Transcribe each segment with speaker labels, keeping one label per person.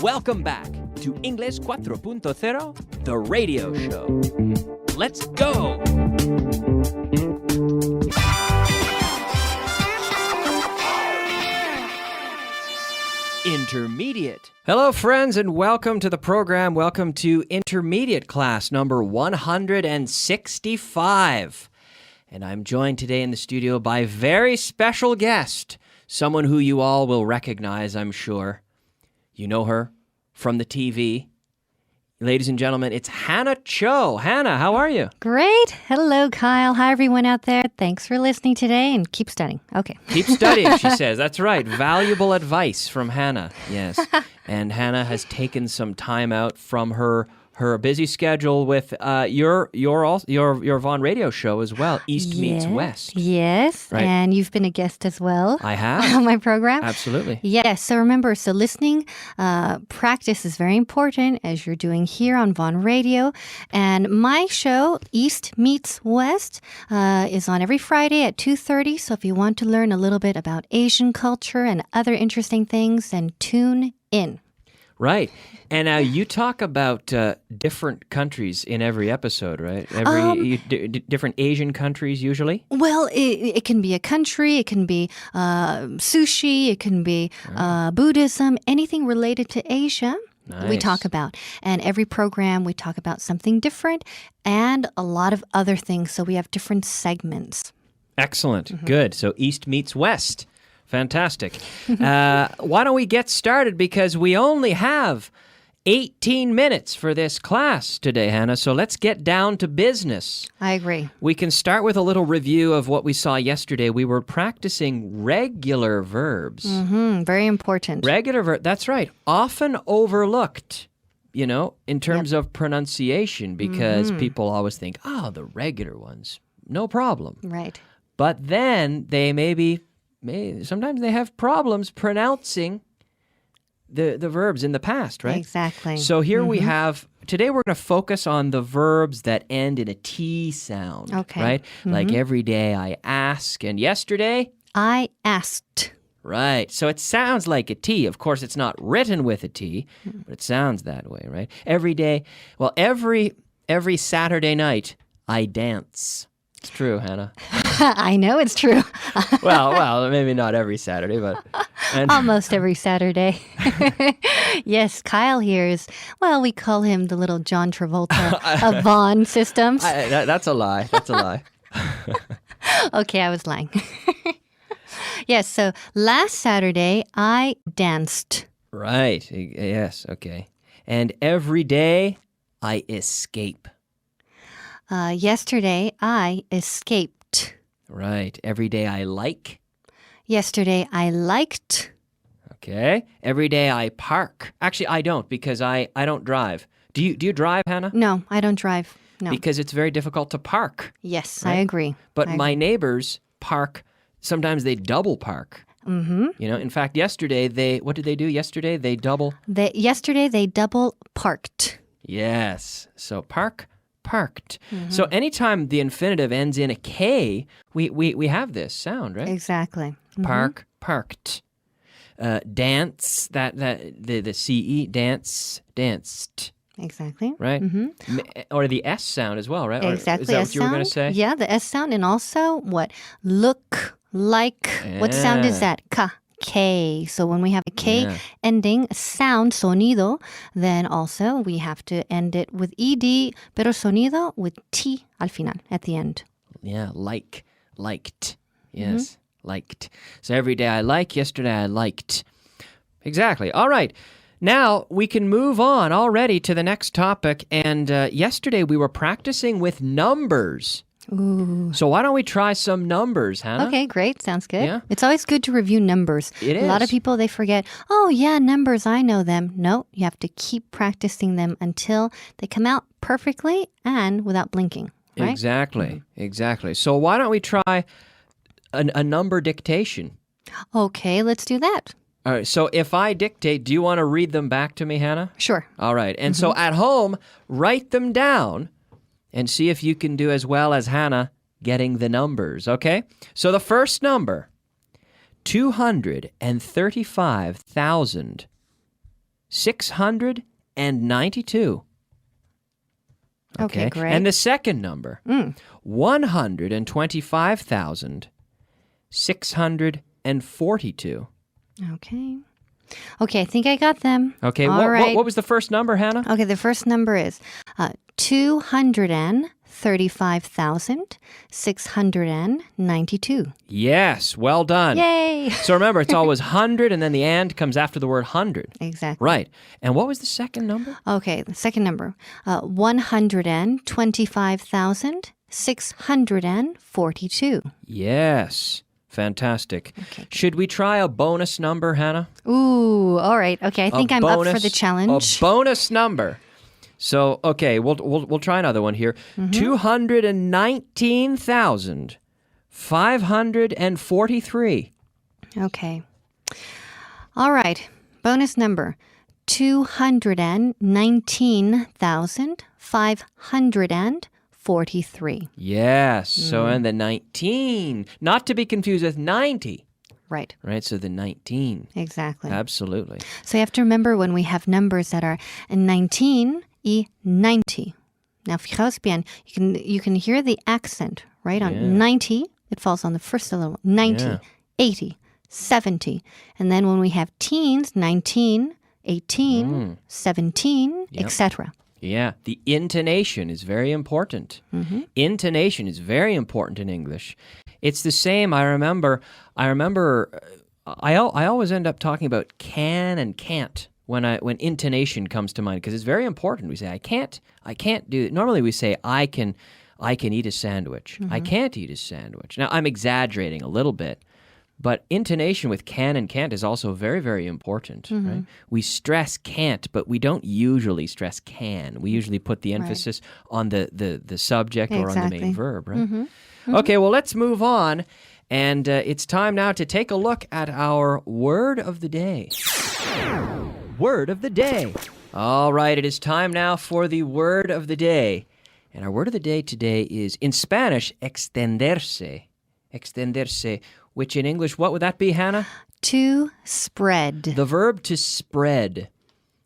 Speaker 1: Welcome back to English 4.0, the radio show. Let's go! Intermediate. Hello, friends, and welcome to the program. Welcome to Intermediate class number 165. And I'm joined today in the studio by a very special guest, someone who you all will recognize, I'm sure. You know her from the TV. Ladies and gentlemen, it's Hannah Cho. Hannah, how are you?
Speaker 2: Great. Hello, Kyle. Hi, everyone out there. Thanks for listening today, and keep studying. Okay.
Speaker 1: Keep studying, she says. That's right. Valuable advice from Hannah. Yes. And Hannah has taken some time out from her busy schedule with your Vaughn radio show as well, East Meets West.
Speaker 2: Yes, right. And you've been a guest as well.
Speaker 1: I have.
Speaker 2: On my program.
Speaker 1: Absolutely.
Speaker 2: Yes, so remember, listening practice is very important as you're doing here on Vaughn Radio. And my show, East Meets West, is on every Friday at 2:30. So if you want to learn a little bit about Asian culture and other interesting things, then tune in.
Speaker 1: Right. And you talk about different countries in every episode, right? Different Asian countries usually?
Speaker 2: Well, it can be a country, it can be sushi, it can be Buddhism, anything related to Asia.
Speaker 1: Nice.
Speaker 2: We talk about. And every program we talk about something different and a lot of other things. So we have different segments.
Speaker 1: Excellent. Mm-hmm. Good. So East Meets West. Fantastic. Why don't we get started, because we only have 18 minutes for this class today, Hannah, so let's get down to business.
Speaker 2: I agree.
Speaker 1: We can start with a little review of what we saw yesterday. We were practicing regular verbs.
Speaker 2: Mm-hmm. Very important.
Speaker 1: Regular verbs, that's right. Often overlooked, in terms of pronunciation, because people always think, the regular ones, no problem.
Speaker 2: Right.
Speaker 1: But then they sometimes they have problems pronouncing the verbs in the past, right?
Speaker 2: Exactly.
Speaker 1: So here we have, today we're going to focus on the verbs that end in a T sound, right? Like every day I ask, and yesterday?
Speaker 2: I asked.
Speaker 1: Right. So it sounds like a T. Of course, it's not written with a T, but it sounds that way, right? Every day, every Saturday night, I dance. It's true, Hannah.
Speaker 2: I know it's true.
Speaker 1: well, maybe not every Saturday, but...
Speaker 2: Almost every Saturday. Yes, Kyle here is, we call him the little John Travolta of Vaughn systems.
Speaker 1: That's a lie. That's a lie.
Speaker 2: Okay, I was lying. Yes, so last Saturday, I danced.
Speaker 1: Right. Yes, okay. And every day, I escape.
Speaker 2: Yesterday, I escaped.
Speaker 1: Right. Every day I like.
Speaker 2: Yesterday, I liked.
Speaker 1: Okay. Every day I park. Actually, I don't, because I don't drive. Do you drive, Hannah?
Speaker 2: No, I don't drive. No.
Speaker 1: Because it's very difficult to park.
Speaker 2: Yes,
Speaker 1: right?
Speaker 2: I agree.
Speaker 1: But my neighbors park. Sometimes they double park.
Speaker 2: Mm-hmm.
Speaker 1: In fact, yesterday, what did they do yesterday?
Speaker 2: Yesterday, they double parked.
Speaker 1: Yes. So parked. So anytime the infinitive ends in a K, we have this sound, right?
Speaker 2: Exactly.
Speaker 1: Park, parked. Dance, the CE, dance, danced.
Speaker 2: Exactly.
Speaker 1: Right? Mm-hmm. Or the S sound as well, right?
Speaker 2: Exactly.
Speaker 1: Is that what you were going to say?
Speaker 2: Yeah, the S sound. And also what? Look, like. Yeah. What sound is that? Ka. K. So when we have a K ending, sound, sonido, then also we have to end it with ED, pero sonido with T al final, at the end.
Speaker 1: Yeah, liked. Yes, liked. So every day I like, yesterday I liked. Exactly. All right. Now we can move on already to the next topic. And yesterday we were practicing with numbers.
Speaker 2: Ooh.
Speaker 1: So why don't we try some numbers, Hannah?
Speaker 2: Okay, great. Sounds good.
Speaker 1: Yeah?
Speaker 2: It's always good to review numbers.
Speaker 1: It is.
Speaker 2: A lot of people, they forget, numbers, I know them. No, you have to keep practicing them until they come out perfectly and without blinking, right?
Speaker 1: Exactly. So why don't we try a number dictation?
Speaker 2: Okay, let's do that.
Speaker 1: All right, so if I dictate, do you want to read them back to me, Hannah?
Speaker 2: Sure.
Speaker 1: All right, and so at home, write them down and see if you can do as well as Hannah getting the numbers, okay? So the first number, 235,000 692.
Speaker 2: Okay, great.
Speaker 1: And the second number, 125,642.
Speaker 2: Okay. Okay, I think I got them.
Speaker 1: Okay,
Speaker 2: All right.
Speaker 1: what was the first number, Hannah?
Speaker 2: Okay, the first number is 235,692.
Speaker 1: Yes, well done.
Speaker 2: Yay!
Speaker 1: So remember, it's always 100, and then the and comes after the word 100.
Speaker 2: Exactly.
Speaker 1: Right. And what was the second number?
Speaker 2: Okay, the second number, 125,642.
Speaker 1: Yes. Fantastic.
Speaker 2: Okay.
Speaker 1: Should we try a bonus number, Hannah?
Speaker 2: Ooh, all right. Okay, I think I'm up for the challenge.
Speaker 1: A bonus number. So, okay, we'll try another one here. 219,543.
Speaker 2: Okay. All right. Bonus number 219,543.
Speaker 1: Yes. So, and the 19, not to be confused with 90.
Speaker 2: Right.
Speaker 1: Right. So the 19.
Speaker 2: Exactly.
Speaker 1: Absolutely.
Speaker 2: So you have to remember when we have numbers that are 19 y 90. Now, fijaos bien, you can hear the accent, right? On 90, it falls on the first syllable. 90, 80, 70. And then when we have teens, 19, 18, 17, etc.
Speaker 1: Yeah, the intonation is very important. Intonation is very important in English. It's the same. I remember. I always end up talking about can and can't when intonation comes to mind because it's very important. We say I can't do it. Normally we say I can eat a sandwich. I can't eat a sandwich. Now I'm exaggerating a little bit. But intonation with can and can't is also very, very important. Right? We stress can't, but we don't usually stress can. We usually put the emphasis on the subject or on the main verb. Right? Okay, well, let's move on. And it's time now to take a look at our word of the day. Word of the day. All right, it is time now for the word of the day. And our word of the day today is, in Spanish, extenderse. Extenderse, which in English, what would that be, Hannah?
Speaker 2: To spread.
Speaker 1: The verb to spread.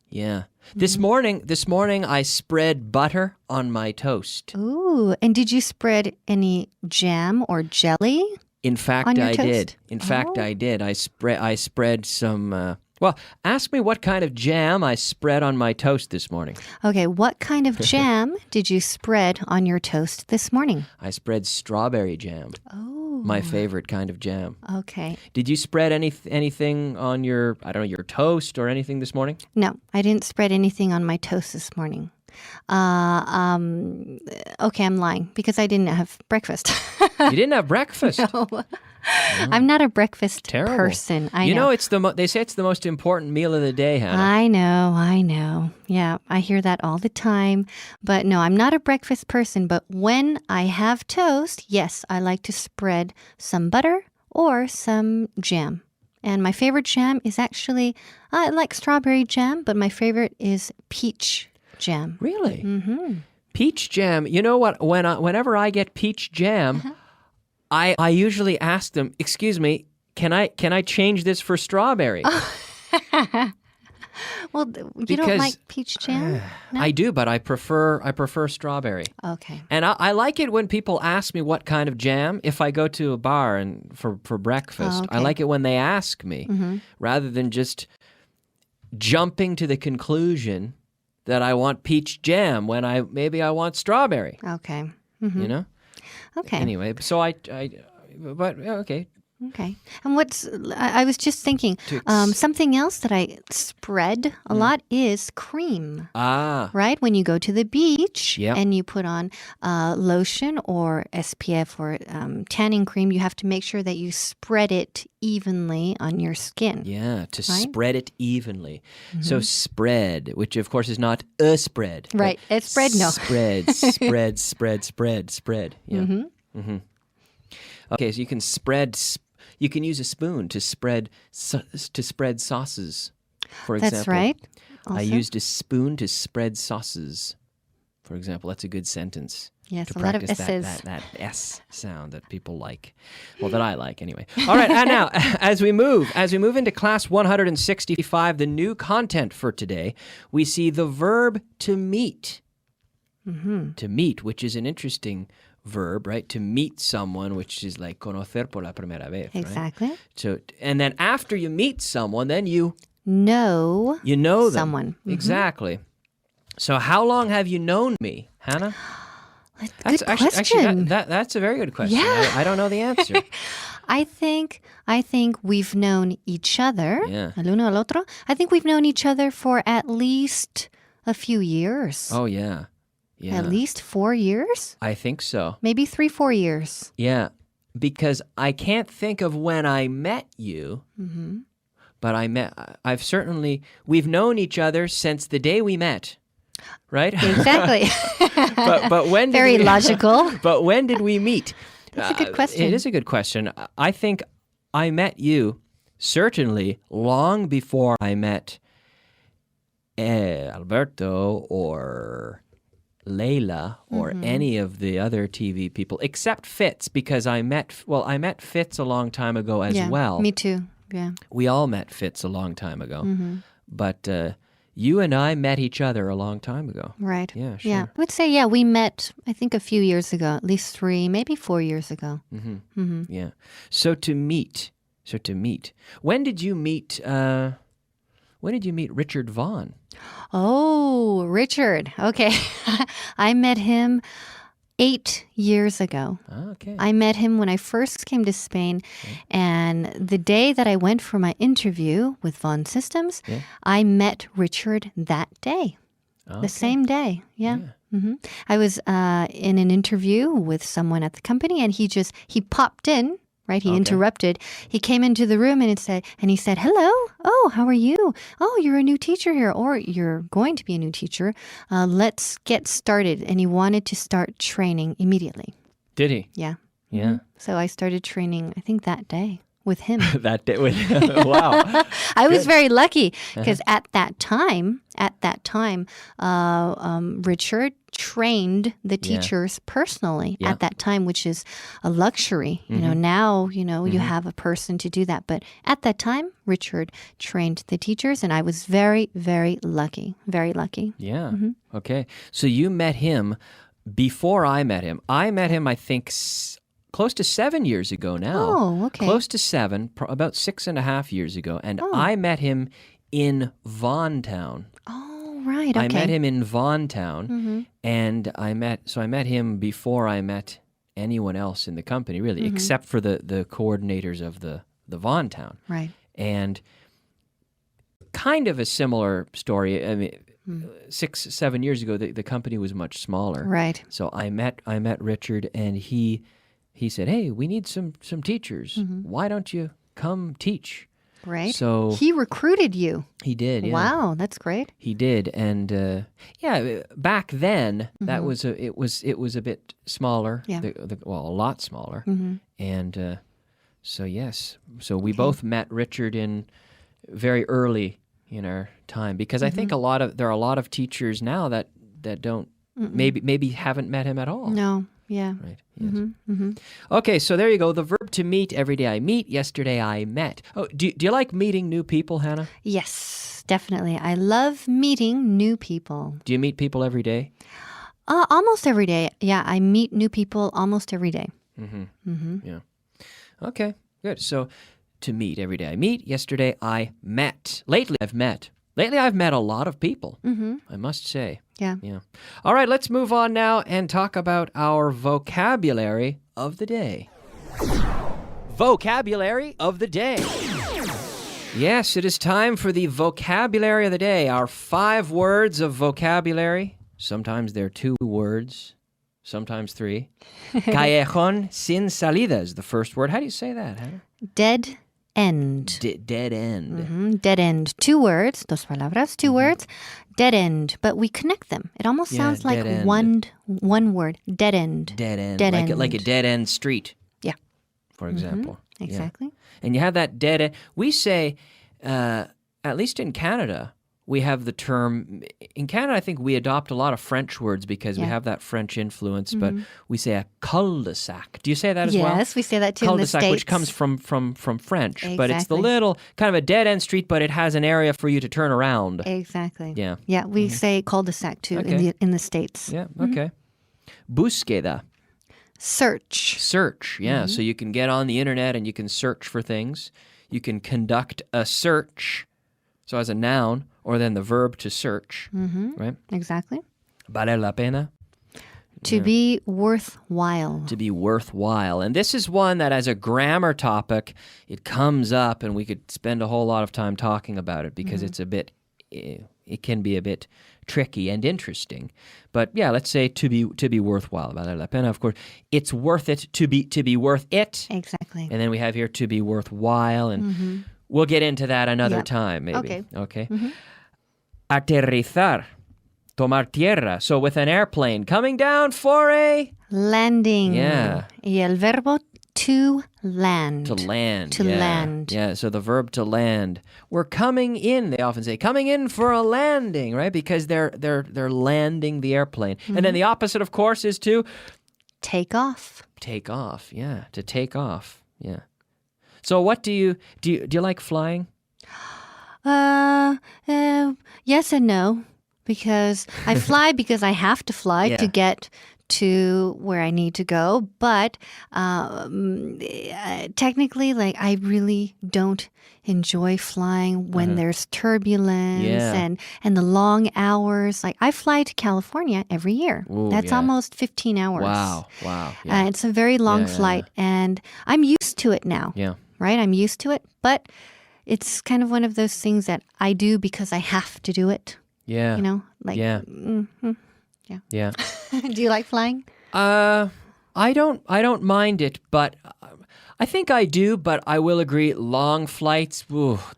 Speaker 1: Yeah. This morning I spread butter on my toast.
Speaker 2: Ooh, and did you spread any jam or jelly?
Speaker 1: In fact,
Speaker 2: on your
Speaker 1: I
Speaker 2: toast?
Speaker 1: did. In fact, I did. I spread some. Well, ask me what kind of jam I spread on my toast this morning.
Speaker 2: Okay, what kind of jam did you spread on your toast this morning?
Speaker 1: I spread strawberry jam.
Speaker 2: Oh,
Speaker 1: My favorite kind of jam.
Speaker 2: okay.
Speaker 1: Did you spread anything on your toast or anything this morning?
Speaker 2: No, I didn't spread anything on my toast this morning. Okay, I'm lying because I didn't have breakfast.
Speaker 1: You didn't have breakfast.
Speaker 2: No. I'm not a breakfast
Speaker 1: Terrible.
Speaker 2: person. I
Speaker 1: You
Speaker 2: know.
Speaker 1: know, they say it's the most important meal of the day, Hannah.
Speaker 2: I know. Yeah, I hear that all the time. But no, I'm not a breakfast person. But when I have toast, yes, I like to spread some butter or some jam. And my favorite jam is actually, I like strawberry jam, but my favorite is peach jam.
Speaker 1: Really? Mm-hmm. Peach jam. You know what? Whenever I get peach jam, I usually ask them, "Excuse me, can I change this for strawberry?"
Speaker 2: Well, you don't like peach jam? No?
Speaker 1: I do, but I prefer strawberry.
Speaker 2: Okay.
Speaker 1: And I like it when people ask me what kind of jam. If I go to a bar and for breakfast, I like it when they ask me rather than just jumping to the conclusion that I want peach jam when maybe I want strawberry.
Speaker 2: Okay.
Speaker 1: You know.
Speaker 2: Okay.
Speaker 1: Anyway, so but okay.
Speaker 2: Okay. And I was just thinking, something else that I spread a lot is cream.
Speaker 1: Ah.
Speaker 2: Right? When you go to the beach
Speaker 1: Yep.
Speaker 2: and you put on lotion or SPF or tanning cream, you have to make sure that you spread it evenly on your skin.
Speaker 1: Yeah, to spread it evenly. So spread, which of course is not a spread.
Speaker 2: Right.
Speaker 1: but
Speaker 2: It's spread, no.
Speaker 1: Spread. Yeah. Okay, so you can spread. You can use a spoon to spread sauces. For example,
Speaker 2: That's right.
Speaker 1: I
Speaker 2: Also.
Speaker 1: used a spoon to spread sauces. For example, that's a good sentence.
Speaker 2: Yes,
Speaker 1: to
Speaker 2: a lot of
Speaker 1: practice
Speaker 2: S's.
Speaker 1: that S sound that people like. Well, that I like anyway. All right, and now as we move into class 165, the new content for today, we see the verb to meet. To meet, which is an interesting verb, right? To meet someone, which is like conocer por la primera vez, right?
Speaker 2: Exactly.
Speaker 1: So, and then after you meet someone, then you
Speaker 2: Know
Speaker 1: know them.
Speaker 2: someone.
Speaker 1: Exactly. So how long have you known me, Hannah?
Speaker 2: Good question.
Speaker 1: Actually, that's a very good question.
Speaker 2: Yeah.
Speaker 1: I don't know the answer.
Speaker 2: I think we've known each other.
Speaker 1: Yeah.
Speaker 2: El uno al otro. I think we've known each other for at least a few years.
Speaker 1: Oh, yeah. Yeah.
Speaker 2: At least 4 years?
Speaker 1: I think so.
Speaker 2: Maybe 3-4 years.
Speaker 1: Yeah. Because I can't think of when I met you, but we've known each other since the day we met, right?
Speaker 2: Exactly.
Speaker 1: but when did
Speaker 2: Very logical.
Speaker 1: But when did we meet?
Speaker 2: That's a good question.
Speaker 1: It is a good question. I think I met you certainly long before I met Alberto or Layla or any of the other TV people, except Fitz, because I met Fitz a long time ago as well.
Speaker 2: Me too. Yeah.
Speaker 1: We all met Fitz a long time ago. But you and I met each other a long time ago.
Speaker 2: Right.
Speaker 1: Yeah, sure.
Speaker 2: Yeah. I would say, we met, I think, a few years ago, at least 3, maybe 4 years ago.
Speaker 1: Yeah. So to meet. When did you meet Richard Vaughn?
Speaker 2: Oh, Richard. Okay. I met him 8 years ago.
Speaker 1: Okay.
Speaker 2: I met him when I first came to Spain, and the day that I went for my interview with Vaughn Systems, I met Richard that day. The same day. Yeah. I was in an interview with someone at the company, and he popped in. Right, he interrupted. He came into the room and he said, "Hello. Oh, how are you? Oh, you're a new teacher here, or you're going to be a new teacher. Let's get started." And he wanted to start training immediately.
Speaker 1: Did he?
Speaker 2: Yeah.
Speaker 1: Yeah.
Speaker 2: So I started training, I think, that day with him.
Speaker 1: That day with wow.
Speaker 2: I was very lucky because at that time, Richard trained the teachers personally at that time, which is a luxury. You know, now, you have a person to do that. But at that time, Richard trained the teachers, and I was very, very lucky. Very lucky.
Speaker 1: Yeah. Okay. So you met him before I met him. I met him, I think, close to 7 years ago now.
Speaker 2: Oh, okay.
Speaker 1: Close to 7, about 6.5 years ago. And I met him in Vaughan Town.
Speaker 2: Oh, right. Okay.
Speaker 1: I met him in Vaughan Town, and I met him before I met anyone else in the company, really, except for the coordinators of the Vaughan Town.
Speaker 2: Right.
Speaker 1: And kind of a similar story. I mean, 6-7 years ago, the company was much smaller.
Speaker 2: Right.
Speaker 1: So I met Richard, and he said, "Hey, we need some teachers. Why don't you come teach?"
Speaker 2: Right.
Speaker 1: So
Speaker 2: he recruited you.
Speaker 1: He did. Yeah.
Speaker 2: Wow, that's great.
Speaker 1: He did, and back then it was a bit smaller.
Speaker 2: Yeah.
Speaker 1: A lot smaller. And so yes, so we both met Richard in very early in our time, because I think there are a lot of teachers now that don't maybe haven't met him at all.
Speaker 2: No. Yeah.
Speaker 1: Right. Yes. Okay, so there you go. The verb to meet. Every day I meet. Yesterday I met. Oh, do you like meeting new people, Hannah?
Speaker 2: Yes, definitely. I love meeting new people.
Speaker 1: Do you meet people every day?
Speaker 2: Almost every day. Yeah, I meet new people almost every day.
Speaker 1: Yeah. Okay, good. So to meet. Every day I meet. Yesterday I met. Lately I've met a lot of people, I must say.
Speaker 2: Yeah.
Speaker 1: Yeah. All right, let's move on now and talk about our vocabulary of the day. Vocabulary of the day. Yes, it is time for the vocabulary of the day. Our 5 words of vocabulary. Sometimes they're 2 words, sometimes 3. Callejón sin salida is the first word. How do you say that, Hannah?
Speaker 2: Dead end.
Speaker 1: Dead end.
Speaker 2: Dead end. 2 words, dos palabras, 2 words. Dead end, but we connect them. It almost sounds like one word. Dead end.
Speaker 1: Dead end.
Speaker 2: Dead
Speaker 1: like
Speaker 2: end.
Speaker 1: like a dead end street.
Speaker 2: Yeah.
Speaker 1: For example.
Speaker 2: Exactly.
Speaker 1: Yeah. And you have that dead end. We say, at least in Canada, we have the term, in Canada, I think we adopt a lot of French words because we have that French influence, but we say a cul-de-sac. Do you say that as well?
Speaker 2: Yes, we say that too in the
Speaker 1: Cul-de-sac,
Speaker 2: States.
Speaker 1: which comes from French, but it's the
Speaker 2: Exactly.
Speaker 1: little kind of a dead-end street, but it has an area for you to turn around.
Speaker 2: Exactly.
Speaker 1: Yeah.
Speaker 2: Yeah, we say cul-de-sac too
Speaker 1: Okay.
Speaker 2: in the States.
Speaker 1: Yeah, okay. Búsqueda.
Speaker 2: Search.
Speaker 1: Search, yeah. So you can get on the internet and you can search for things. You can conduct a search, so as a noun, or then the verb to search, right?
Speaker 2: Exactly.
Speaker 1: Vale la pena,
Speaker 2: To be worthwhile.
Speaker 1: to be worthwhile. And this is one that as a grammar topic, it comes up and we could spend a whole lot of time talking about it because it's a bit, it can be a bit tricky and interesting. But yeah, let's say to be worthwhile. Vale la pena, of course. It's worth it to be worth it.
Speaker 2: Exactly.
Speaker 1: And then we have here to be worthwhile, and we'll get into that another
Speaker 2: Yep.
Speaker 1: time, maybe.
Speaker 2: Okay.
Speaker 1: Aterrizar, tomar tierra. So with an airplane coming down for a
Speaker 2: Landing.
Speaker 1: Yeah.
Speaker 2: Y el verbo to land.
Speaker 1: to land.
Speaker 2: To
Speaker 1: yeah.
Speaker 2: land.
Speaker 1: Yeah. So the verb to land. We're coming in. They often say coming in for a landing, right? Because they're landing the airplane. And then the opposite, of course, is to
Speaker 2: Take off.
Speaker 1: take off. Yeah. To take off. Yeah. So what do you like flying?
Speaker 2: Yes and no, because I fly because I have to fly to get to where I need to go. But technically, like I really don't enjoy flying when there's turbulence and the long hours. Like I fly to California every year.
Speaker 1: Ooh,
Speaker 2: That's
Speaker 1: yeah.
Speaker 2: almost 15 hours.
Speaker 1: Wow. Yeah.
Speaker 2: It's a very long
Speaker 1: Yeah.
Speaker 2: flight, and I'm used to it now.
Speaker 1: Yeah.
Speaker 2: Right? I'm used to it, but it's kind of one of those things that I do because I have to do it.
Speaker 1: Yeah.
Speaker 2: You know, like
Speaker 1: Yeah. Yeah.
Speaker 2: do you like flying?
Speaker 1: I don't mind it, but I think I do, but I will agree long flights,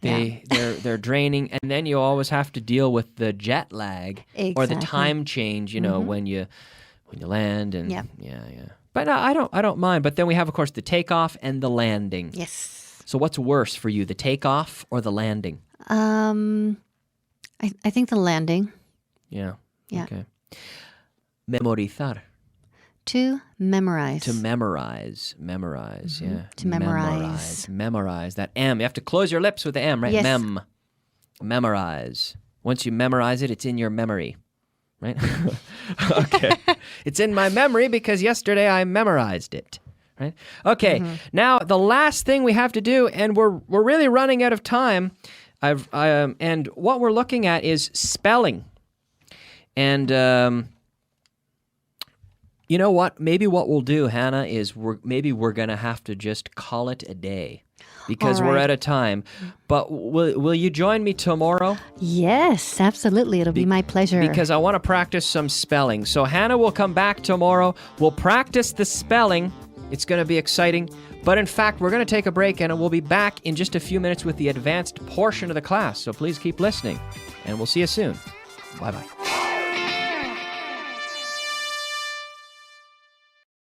Speaker 1: they're draining, and then you always have to deal with the jet lag or the
Speaker 2: Exactly.
Speaker 1: time change, you know, when you land and
Speaker 2: Yeah.
Speaker 1: yeah. But no, I don't mind, but then we have of course the takeoff and the landing.
Speaker 2: Yes.
Speaker 1: So what's worse for you, the takeoff or the landing?
Speaker 2: I think the landing.
Speaker 1: Yeah.
Speaker 2: Yeah.
Speaker 1: Okay. Memorizar.
Speaker 2: To memorize.
Speaker 1: To memorize. Yeah.
Speaker 2: To memorize.
Speaker 1: Memorize. That M. You have to close your lips with the M, right?
Speaker 2: Yes.
Speaker 1: Memorize. Once you memorize it, it's in your memory, right? Okay. It's in my memory because yesterday I memorized it, right? Okay. Now, the last thing we have to do, and we're really running out of time, and what we're looking at is spelling. And you know what? Maybe what we'll do, Hannah, is we're going to have to just call it a day because
Speaker 2: All
Speaker 1: we're
Speaker 2: right.
Speaker 1: out of time. But will you join me tomorrow?
Speaker 2: Yes, absolutely. It'll be my pleasure.
Speaker 1: Because I want to practice some spelling. So Hannah will come back tomorrow. We'll practice the spelling. It's going to be exciting. But in fact, we're going to take a break and we'll be back in just a few minutes with the advanced portion of the class. So please keep listening and we'll see you soon. Bye-bye.